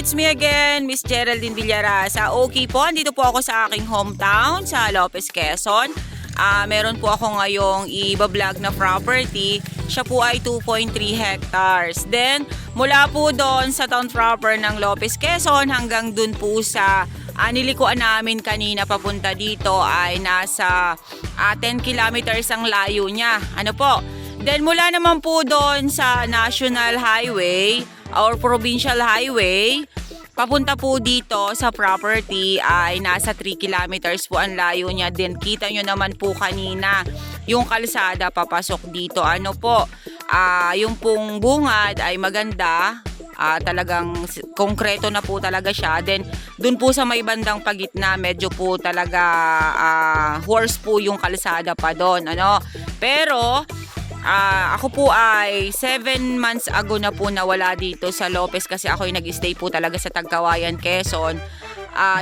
It's me again, Miss Geraldine Villarasa. Okay po, andito po ako sa aking hometown sa Lopez, Quezon. Meron po ako ngayong i-vlog na property. Siya po ay 2.3 hectares. Then, mula po doon sa town proper ng Lopez, Quezon hanggang dun po sa nilikuan namin kanina papunta dito ay nasa 10 kilometers ang layo niya. Ano po? Then, mula naman po doon sa National Highway or Provincial Highway, papunta po dito sa property ay nasa 3 kilometers po ang layo niya. Then kita nyo naman po kanina yung kalsada papasok dito. Ano po, yung pong bungad ay maganda. Talagang konkreto na po talaga siya. Then dun po sa may bandang pagitna medyo po talaga horse po yung kalsada pa doon. Ano? Pero ako po ay 7 months ago na po nawala dito sa Lopez kasi ako ay nag-stay po talaga sa Tagkawayan, Quezon.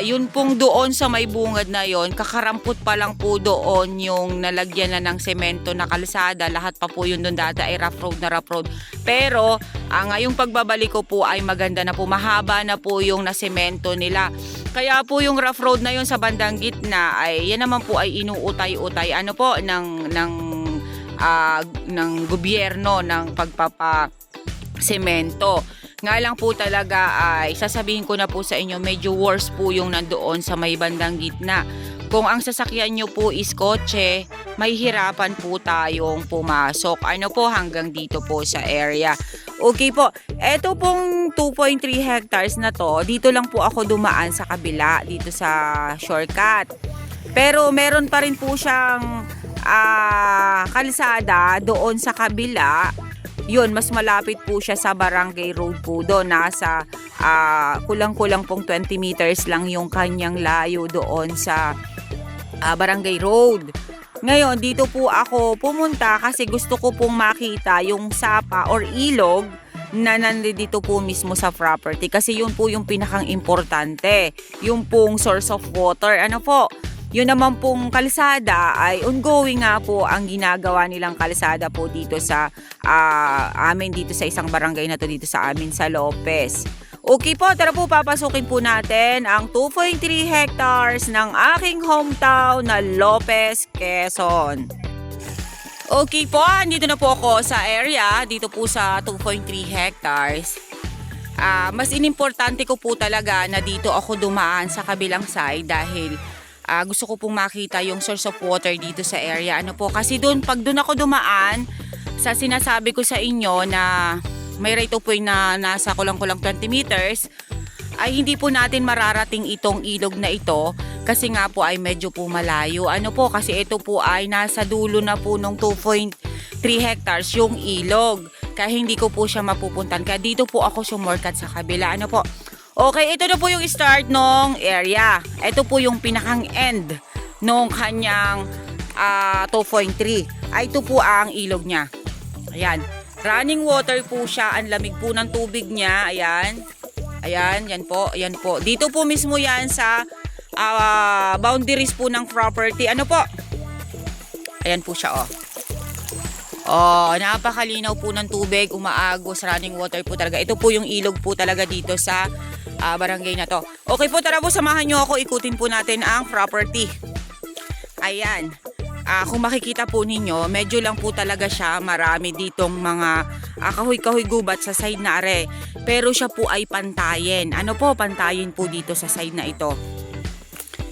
Yun pong doon sa may bungad na yon, kakarampot pa lang po doon yung nalagyan na ng semento na kalsada. Lahat pa po yun doon dati ay rough road na rough road. Pero ngayong pagbabalik ko po ay maganda na po, mahaba na po yung nasemento nila. Kaya po yung rough road na yon sa bandang gitna ay yan naman po ay inuutay-utay ano po ng gobyerno ng pagpapasemento. Nga lang po talaga ay sasabihin ko na po sa inyo, medyo worse po yung nandoon sa may bandang gitna. Kung ang sasakyan nyo po is kotse, may hirapan po tayong pumasok. Ano po, hanggang dito po sa area. Okay po, eto pong 2.3 hectares na to, dito lang po ako dumaan sa kabila, dito sa shortcut. Pero meron pa rin po siyang kalsada doon sa kabila. Yun, mas malapit po siya sa Barangay Road po doon. Nasa kulang-kulang pong 20 meters lang yung kanyang layo doon sa Barangay Road. Ngayon, dito po ako pumunta kasi gusto ko pong makita yung sapa or ilog na nandito po mismo sa property. Kasi yun po yung pinakang importante. Yung pong source of water. Ano po? Yun naman pong kalsada ay ongoing nga po ang ginagawa nilang kalsada po dito sa amin dito sa isang barangay na to dito sa amin sa Lopez. Okay po, tara po papasukin po natin ang 2.3 hectares ng aking hometown na Lopez, Quezon. Okay po, andito na po ako sa area dito po sa 2.3 hectares. Mas inimportante ko po talaga na dito ako dumaan sa kabilang side dahil gusto ko pong makita yung source of water dito sa area. Ano po, kasi pag doon ako dumaan, sa sinasabi ko sa inyo na may rate of way na nasa kulang-kulang 20 meters, ay hindi po natin mararating itong ilog na ito kasi nga po ay medyo po malayo. Ano po, kasi ito po ay nasa dulo na po ng 2.3 hectares yung ilog. Kaya hindi ko po siya mapupuntan. Kaya dito po ako sumorkat sa kabila. Ano po, okay, ito na po yung start ng area. Ito po yung pinakang end nung kanyang 2.3. Ito po ang ilog niya. Ayan. Running water po siya. Ang lamig po ng tubig niya. Ayan. Ayan, yan po. Ayan po. Dito po mismo yan sa boundaries po ng property. Ano po? Ayan po siya, oh. Oh, napakalinaw po ng tubig. Umaagos. Running water po talaga. Ito po yung ilog po talaga dito sa barangay na to. Okay po, tara po, samahan nyo ako, ikutin po natin ang property. Ayan. Kung makikita po ninyo, medyo lang po talaga siya marami ditong mga kahoy-kahoy gubat sa side na are. Pero siya po ay pantayin. Ano po, pantayin po dito sa side na ito.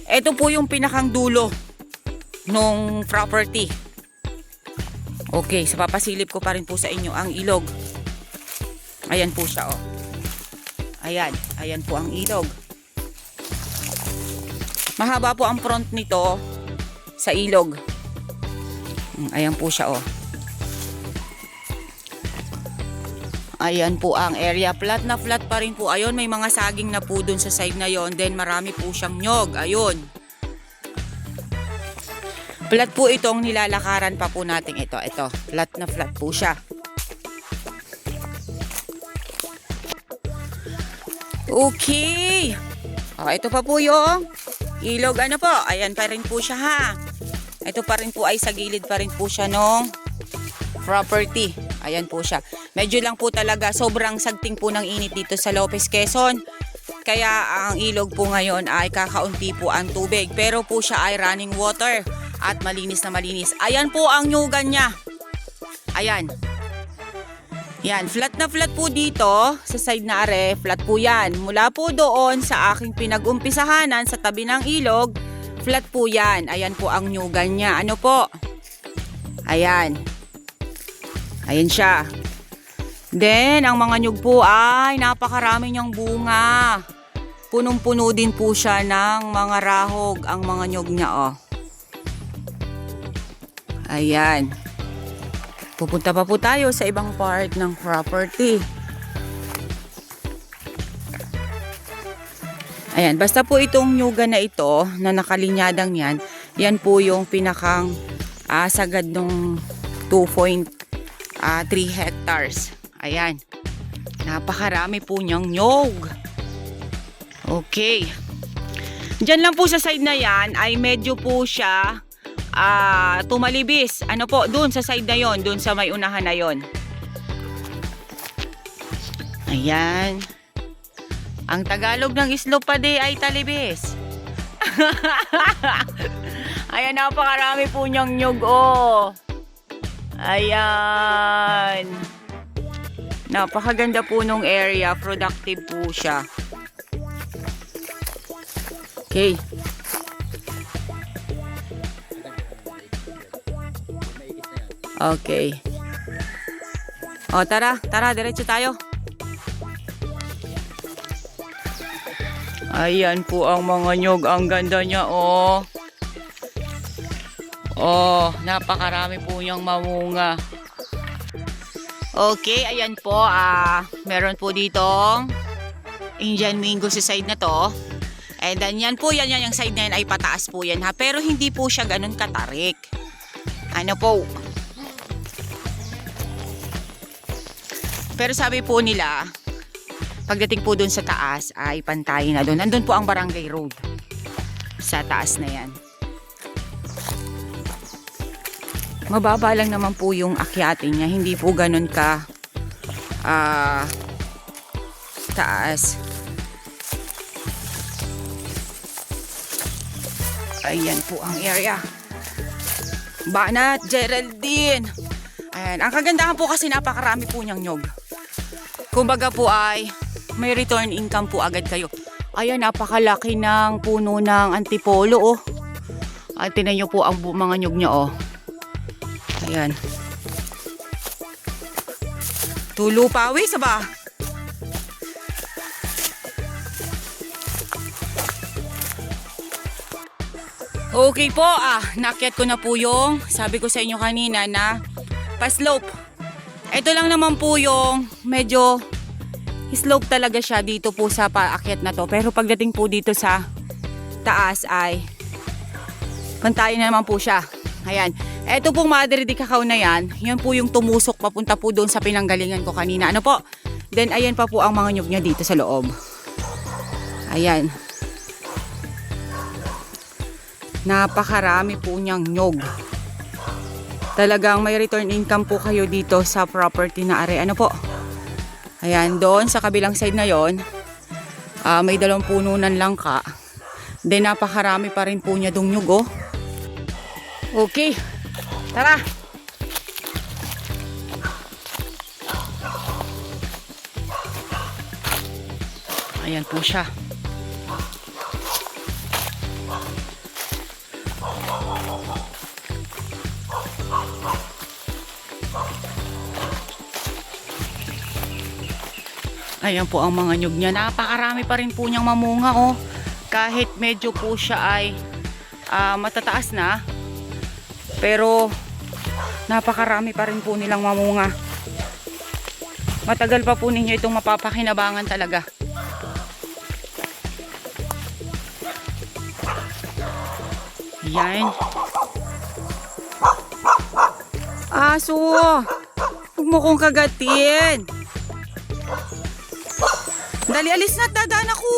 Ito po yung pinakang dulo nung property. Okay, sa papasilip ko pa rin po sa inyo ang ilog. Ayan po siya, oh. Ayan, ayan po ang ilog. Mahaba po ang front nito sa ilog. Ayan po siya, oh. Ayan po ang area. Flat na flat pa rin po. Ayun, may mga saging na po dun sa side na yon. Then marami po siyang nyog. Ayun. Flat po itong nilalakaran pa po natin ito. Ito, flat na flat po siya. Okay. Ito pa po yung ilog. Ano po? Ayan pa rin po siya, ha. Ito pa rin po ay sa gilid pa rin po siya nung property. Ayan po siya. Medyo lang po talaga sobrang sagting po ng init dito sa Lopez, Quezon. kaya ang ilog po ngayon ay kakaunti po ang tubig. Pero po siya ay running water at malinis na malinis. Ayan po ang nyugan niya. Ayan. Yan, flat na flat po dito sa side na are, flat po yan. Mula po doon sa aking pinag-umpisahanan sa tabi ng ilog, flat po yan. Ayan po ang nyugan niya. Ano po? Ayan. Ayan siya. Then, ang mga nyug po ay napakarami niyang bunga. Punong-puno din po siya ng mga rahog ang mga nyug niya, oh. Ayan. Pupunta pa po tayo sa ibang part ng property. Ayan, basta po itong nyugan na ito, na nakalinyadang yan, yan po yung pinakang sagad ng 2.3 hectares. Ayan, napakarami po niyang nyug. Okay. Diyan lang po sa side na yan ay medyo po siya tumalibis. Ano po, dun sa side na yon, dun sa may unahan na yon. Ayan. Ang Tagalog ng islopade ay talibis. Ayan, napakarami po niyang nyug, oh. Ayan. Napakaganda po nung area. Productive po siya. Okay. Okay. O, tara, diretso tayo. Ayan po ang mga nyug. Ang ganda niya, oh. Oh, napakarami po niyang mamunga. Okay, ayan po. Meron po ditong Indian mango sa side na to. And then yan po, yan yung side na yan ay pataas po yan, ha. Pero hindi po siya ganun katarik. Ano po? Pero sabi po nila, pagdating po dun sa taas ay pantay na dun. Nandun po ang barangay road. Sa taas na yan. Mababa lang naman po yung akyatin niya. Hindi po ganun ka taas. Ayan po ang area. Banat, Geraldine. Ayan. Ang kagandahan po kasi napakarami po niyang nyog. Kumbaga po ay may return income po agad kayo. Ayan, napakalaki ng puno ng antipolo, oh. At tinan niyo po ang mga nyog niya, oh. Ayan. Tulo pawis ba? Okay po, nakyat ko na po yung sabi ko sa inyo kanina na pa-slope. Ito lang naman po yung medyo slope talaga siya dito po sa paakyat na to. Pero pagdating po dito sa taas ay pantayin na naman po siya. Ayan. Ito pong Madre de Cacao na yan, yan po yung tumusok papunta po doon sa pinanggalingan ko kanina. Ano po? Then ayan pa po ang mga nyug niya dito sa loob. Ayan. Napakarami po niyang nyug. Talagang may return income po kayo dito sa property na are. Ano po? Ayan, doon sa kabilang side na yon, may 2 puno ng langka. Then napakarami pa rin po niya dong nyug, oh. Okay. Tara. Ayan po siya. Ayan po ang mga nyug niya. Napakarami pa rin po niyang mamunga, oh. Kahit medyo po siya ay matataas na. Pero napakarami pa rin po nilang mamunga. Matagal pa po ninyo itong mapapakinabangan talaga. Yan. Aso! Huwag mo kong kagatin. Dali, alis na, dadaan ako.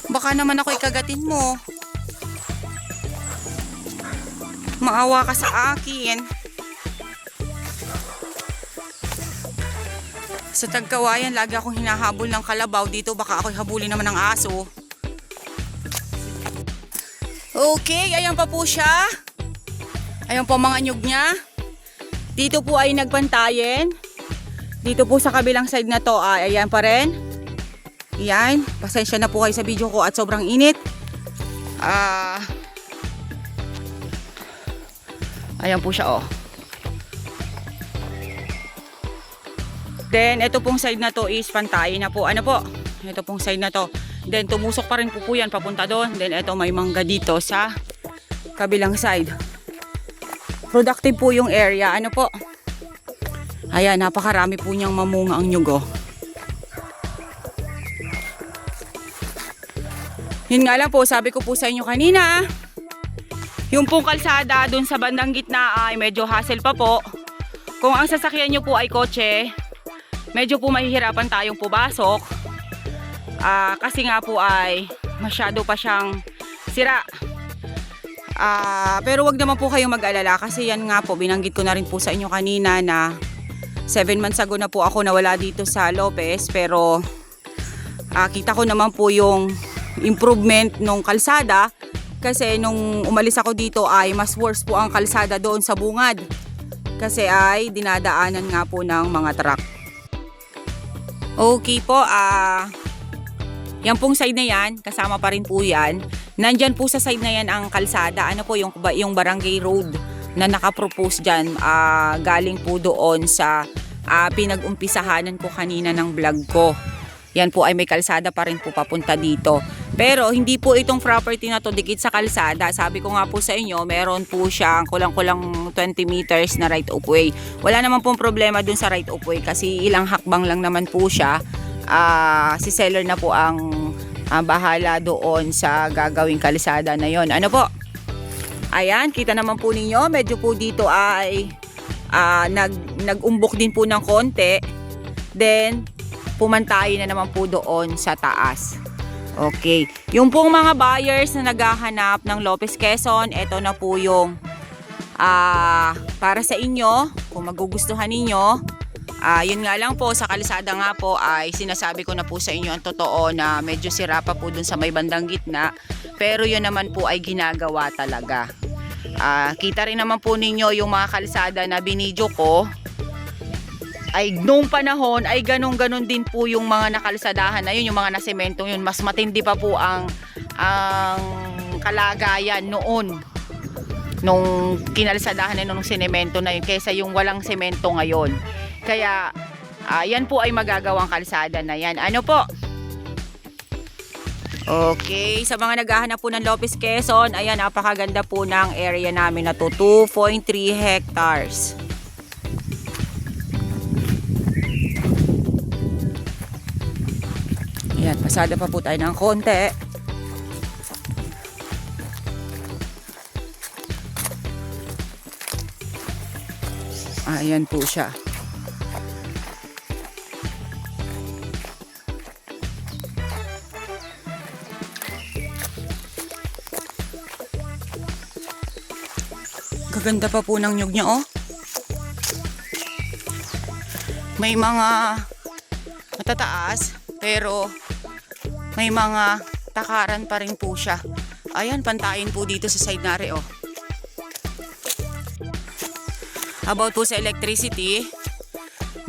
Baka naman ako ikagatin mo. Maawa ka sa akin. Sa Tagkawayan, lagi akong hinahabol ng kalabaw. Dito baka ako'y habulin naman ng aso. Okay, ayan pa po siya. Ayan po mga nyug niya. Dito po ay nagpantayin. Dito po sa kabilang side na to ay ayan pa rin. Ayan, pasensya na po kayo sa video ko at sobrang init. Ayan po siya oh. Then, ito pong side na to is pantayin na po. Ano po? Ito pong side na to. Then, tumusok pa rin po yan papunta doon. Then, ito may mangga dito sa kabilang side. Productive po yung area. Ano po? Ayan, napakarami po niyang mamunga ang nyug oh. Yun nga lang po, sabi ko po sa inyo kanina. Yung pong kalsada doon sa bandang gitna ay medyo hassle pa po. Kung ang sasakyan nyo po ay kotse, medyo po mahihirapan tayong pumasok. Kasi nga po ay masyado pa siyang sira. Pero wag naman po kayong mag-alala kasi yan nga po, binanggit ko na rin po sa inyo kanina na 7 months ago na po ako nawala dito sa Lopez. Pero kita ko naman po yung improvement nung kalsada. Kasi nung umalis ako dito ay mas worse po ang kalsada doon sa bungad. Kasi ay dinadaanan nga po ng mga truck. Okay po, yan pong side na yan, kasama pa rin po yan. Nandyan po sa side na yan ang kalsada. Ano po yung barangay road na nakapropose dyan. Galing po doon sa pinag-umpisahanan ko kanina ng vlog ko. Yan po ay may kalsada pa rin po papunta dito. Pero hindi po itong property na to dikit sa kalsada. Sabi ko nga po sa inyo, meron po siyang kulang-kulang 20 meters na right of way. Wala naman pong problema dun sa right of way kasi ilang hakbang lang naman po siya. Si seller na po ang bahala doon sa gagawing kalsada na yon. Ano po? Ayan, kita naman po ninyo, medyo po dito ay nag-umbok din po ng konti. Then, pumantayin na naman po doon sa taas. Okay. Yung pong mga buyers na naghahanap ng Lopez Quezon, ito na po yung para sa inyo, kung magugustuhan ninyo. Yun nga lang po, sa kalsada nga po ay sinasabi ko na po sa inyo ang totoo na medyo sira pa po dun sa may bandang gitna. Pero yun naman po ay ginagawa talaga. Kita rin naman po ninyo yung mga kalsada na binidyo ko. Ay noong panahon ay ganun-ganon din po yung mga nakalsadahan na yun, yung mga nasemento yun. Mas matindi pa po ang kalagayan noon nung kinalsadahan na nung sinemento na yun kaysa yung walang semento ngayon. Kaya yan po ay magagawang kalsada na yan. Ano po? Okay, sa mga naghahanap po ng Lopez Quezon, ayan, napakaganda po ng area namin na to, 2.3 hectares. Ayan, pasada pa po tayo ng konti. Ayan po siya. Gaganda pa po ng nyug niya, oh. May mga matataas, pero may mga takaran pa rin po siya. Ayan, pantayin po dito sa side nare, oh. About po sa electricity,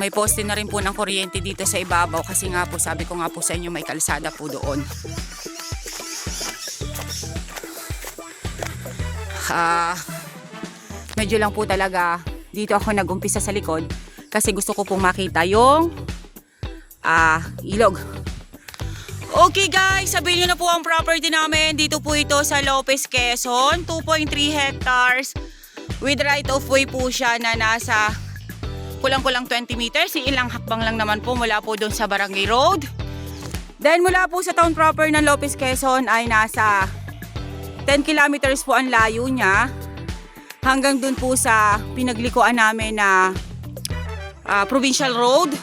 may poste na rin po ng kuryente dito sa ibabaw kasi nga po, sabi ko nga po sa inyo, may kalsada po doon. Medyo lang po talaga dito ako nag-umpisa sa likod kasi gusto ko pong makita yung ilog. Okay guys, sabihin nyo na po ang property namin. Dito po ito sa Lopez Quezon, 2.3 hectares with right of way po siya na nasa kulang-kulang 20 meters. Ilang hakbang lang naman po mula po doon sa Barangay Road. Then mula po sa town proper ng Lopez Quezon ay nasa 10 kilometers po ang layo niya. Hanggang dun po sa pinaglikuan namin na Provincial Road.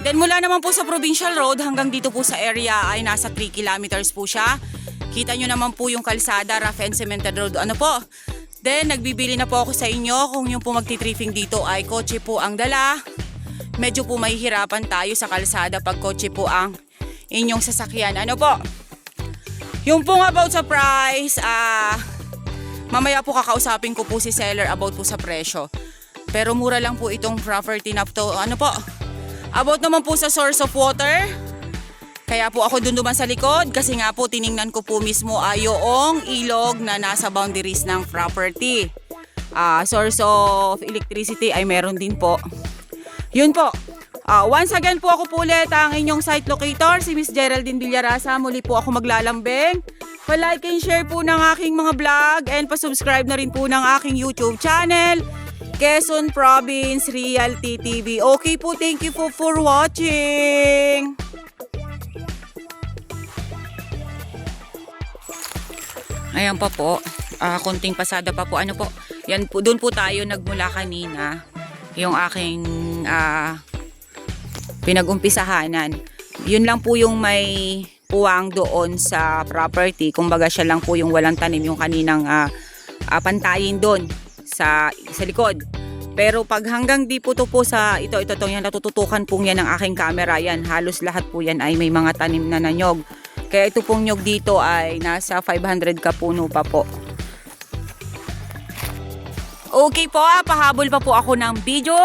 Then mula naman po sa Provincial Road hanggang dito po sa area ay nasa 3 kilometers po siya. Kita nyo naman po yung kalsada, rough and cemented road. Ano po? Then nagbibili na po ako sa inyo kung yung po magti-tripping dito ay kotse po ang dala. medyo po mahihirapan tayo sa kalsada pag kotse po ang inyong sasakyan. Ano po? Yung pong about sa price, mamaya po kakausapin ko po si seller about po sa presyo. Pero mura lang po itong property na to. Ano po? About naman po sa source of water. Kaya po ako duman sa likod kasi nga po tiningnan ko po mismo yung ilog na nasa boundaries ng property. Source of electricity ay meron din po. Yun po. Once again po ako po ulit ang inyong site locator, si Miss Geraldine Villarasa. Muli po ako maglalambing. Pa-like and share po ng aking mga vlog and pa-subscribe na rin po ng aking YouTube channel, Quezon Province Realty TV. Okay po, thank you po for watching. Ayan pa po, konting pasada pa po. Ano po, yan po, doon po tayo nagmula kanina. Yung aking pinag-umpisahanan. Yun lang po yung may puwang doon sa property. Kumbaga siya lang po yung walang tanim, yung kaninang pantayin doon sa likod. Pero pag hanggang di po to po sa ito yan, natututukan po yan ng aking camera. Yan, halos lahat po yan ay may mga tanim na nanyog. Kaya ito pong nyog dito ay nasa 500 kapuno pa po. Okay po, pahabol pa po ako ng video.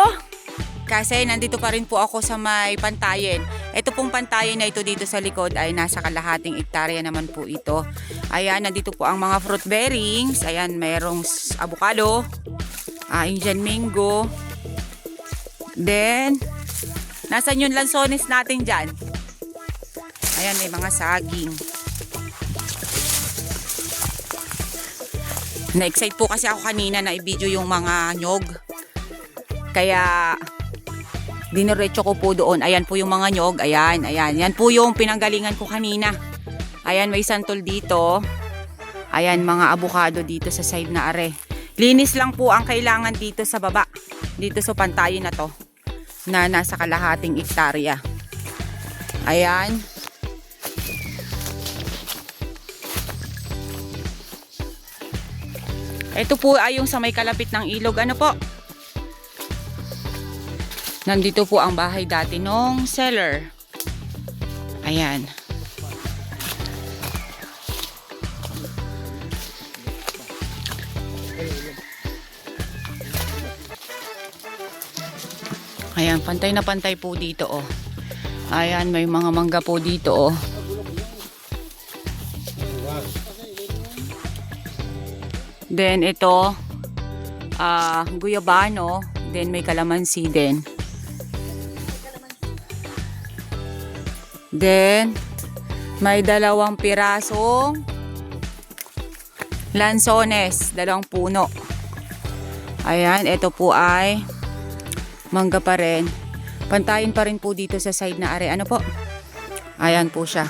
Kasi nandito pa rin po ako sa may pantayin. Ito pong pantayin na ito dito sa likod ay nasa kalahating hektarya naman po ito. Ayan, nandito po ang mga fruit bearings. Ayan, mayroong avocado, Indian mango. Then, nasan yung lansones natin dyan? Ayan, may mga saging. Na-excite po kasi ako kanina na i-video yung mga nyog. Kaya diniretso ko po doon. Ayan po yung mga nyog. Ayan. Yan po yung pinanggalingan ko kanina. Ayan, may santol dito. Ayan, mga avocado dito sa side na are. Linis lang po ang kailangan dito sa baba. Dito sa pantayin na to. Na nasa kalahating hektarya. Ayan. Ito po ay yung sa may kalapit ng ilog. Ano po? Nandito po ang bahay dati nung seller. Ayan. Ayan, pantay na pantay po dito, oh. Ayan, may mga mangga po dito, oh. Then ito, guyabano. Then may kalamansi din. Then, may 2 pirasong lansones, 2 puno. Ayan, ito po ay mangga pa rin. Pantayin pa rin po dito sa side na are. Ano po? Ayan po siya.